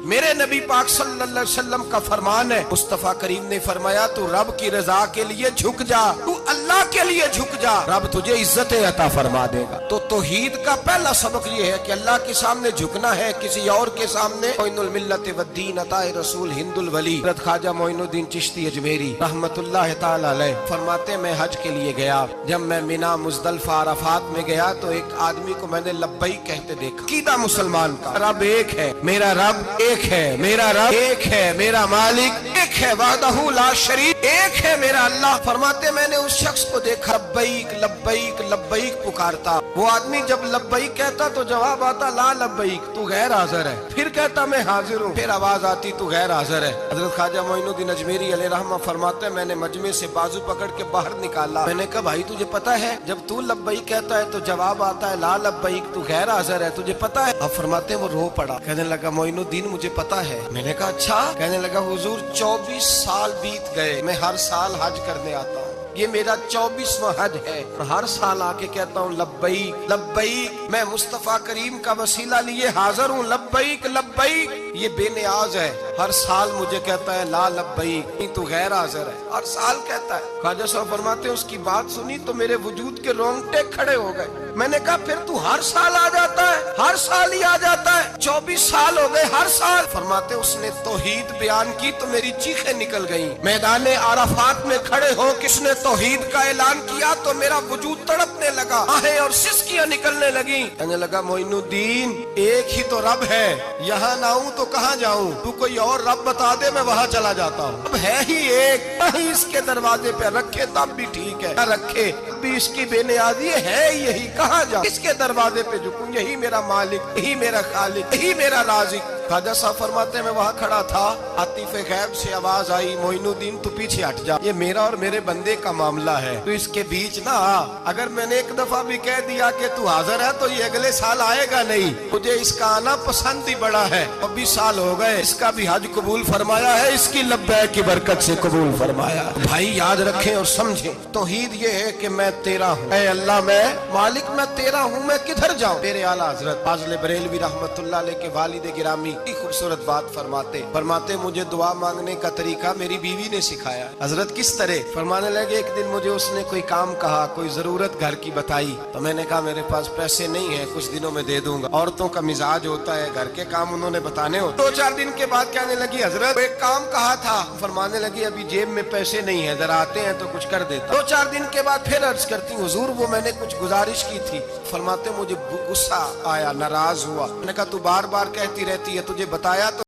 میرے نبی پاک صلی اللہ علیہ وسلم کا فرمان ہے، مصطفیٰ کریم نے فرمایا تو رب کی رضا کے لیے جھک جا، تو اللہ کے لیے جھک جا، رب تجھے عزت عطا فرما دے گا۔ تو توحید کا پہلا سبق یہ ہے کہ اللہ کے سامنے جھکنا ہے، کسی اور کے سامنے۔ معین الملت والدین عطا رسول ہند الولی حضرت خواجہ معین الدین چشتی اجمیری رحمت اللہ تعالی علیہ فرماتے میں حج کے لیے گیا، جب میں مینا مزدلفہ عرفات میں گیا تو ایک آدمی کو میں نے لبیک کہتے دیکھا۔ عقیدہ مسلمان کا رب ایک ہے، میرا رب ایک ہے، میرا رب ایک ہے، میرا مالک ایک ہے، وحدہ لا شریک ایک ہے میرا اللہ۔ فرماتے میں نے اس شخص کو دیکھا لبیک لبیک لبیک پکارتا، وہ آدمی جب لبیک کہتا تو جواب آتا لا لبیک، تو غیر حاضر ہے، پھر کہتا میں حاضر ہوں، پھر آواز آتی تو غیر حاضر ہے۔ حضرت خواجہ معین الدین اجمیری علیہ رحمہ فرماتے میں نے مجمع سے بازو پکڑ کے باہر نکالا، میں نے کہا بھائی تجھے پتا ہے جب تو لبیک کہتا ہے تو جواب آتا ہے لا لبیک، تو غیر حاضر ہے، تجھے پتا ہے؟ اب فرماتے وہ رو پڑا، کہنے لگا معین الدین مجھے پتا ہے۔ میں نے کہا اچھا؟ کہنے لگا حضور 24 سال بیت گئے، میں ہر سال حج کرنے آتا ہوں، یہ میرا 24واں حج ہے، ہر سال آ کے کہتا ہوں لبیک لبیک، میں مصطفیٰ کریم کا وسیلہ لیے حاضر ہوں، لبیک لبیک۔ یہ بے نیاز ہے، ہر سال مجھے کہتا ہے لا لبیک، تو غیر حاضر ہے، ہر سال کہتا ہے۔ خواجہ صاحب فرماتے ہیں اس کی بات سنی تو میرے وجود کے رونگٹے کھڑے ہو گئے۔ میں نے کہا پھر تو ہر سال آ جاتا ہے، ہر سال ہی آ جاتا ہے، 24 سال ہو گئے ہر سال۔ فرماتے اس نے توحید بیان کی تو میری چیخیں نکل گئیں، میدان عرفات میں کھڑے ہو کس نے توحید کا اعلان کیا تو میرا وجود تڑپنے لگا، آہیں اور سسکیاں نکلنے لگیں۔ کہنے لگا معین الدین ایک ہی تو رب ہے، یہاں نہ ہوں تو کہاں جاؤں، تو کوئی اور رب بتا دے میں وہاں چلا جاتا ہوں، اب ہے ہی ایک، کہیں اس کے دروازے پہ رکھے تب بھی ٹھیک ہے، نہ رکھے بھی اس کی بے نیازی ہے یہی، کہاں جاؤں، اس کے دروازے پہ جھکوں، یہی میرا مالک، یہی میرا خالق، یہی میرا رازق۔ خواجہ صاحب فرماتے میں وہاں کھڑا تھا، عاطف غیب سے آواز آئی معین الدین تو پیچھے ہٹ جا، یہ میرا اور میرے بندے کا معاملہ ہے، تو اس کے بیچ نہ آ، اگر میں نے ایک دفعہ بھی کہہ دیا کہ تو حاضر ہے تو یہ اگلے سال آئے گا نہیں، مجھے اس کا آنا پسند ہی بڑا ہے، 24 سال ہو گئے، اس کا بھی حج قبول فرمایا ہے، اس کی لبیک کی برکت سے قبول فرمایا۔ بھائی یاد رکھیں اور سمجھیں، توحید یہ ہے کہ میں تیرا ہوں، اے اللہ میں مالک میں تیرا ہوں، میں کدھر جاؤں؟ میرے اعلیٰ حضرت فاضل بریلوی رحمت اللہ علیہ کے والد گرامی خوبصورت بات فرماتے مجھے دعا مانگنے کا طریقہ میری بیوی نے سکھایا۔ حضرت کس طرح؟ فرمانے لگے ایک دن مجھے اس نے کوئی کام کہا، کوئی ضرورت گھر کی بتائی، تو میں نے کہا میرے پاس پیسے نہیں ہیں، کچھ دنوں میں دے دوں گا، عورتوں کا مزاج ہوتا ہے گھر کے کام انہوں نے بتانے ہوتے۔ 2-4 دن کے بعد کہنے لگی حضرت ایک کام کہا تھا، فرمانے لگی ابھی جیب میں پیسے نہیں ہیں، ذرا آتے ہیں تو کچھ کر دیتا۔ 2-4 دن کے بعد پھر عرض کرتی حضور وہ میں نے کچھ گزارش کی تھی، فرماتے مجھے غصہ آیا، ناراض ہوا، میں نے کہا تو بار بار کہتی رہتی ہے، تجھے بتایا تو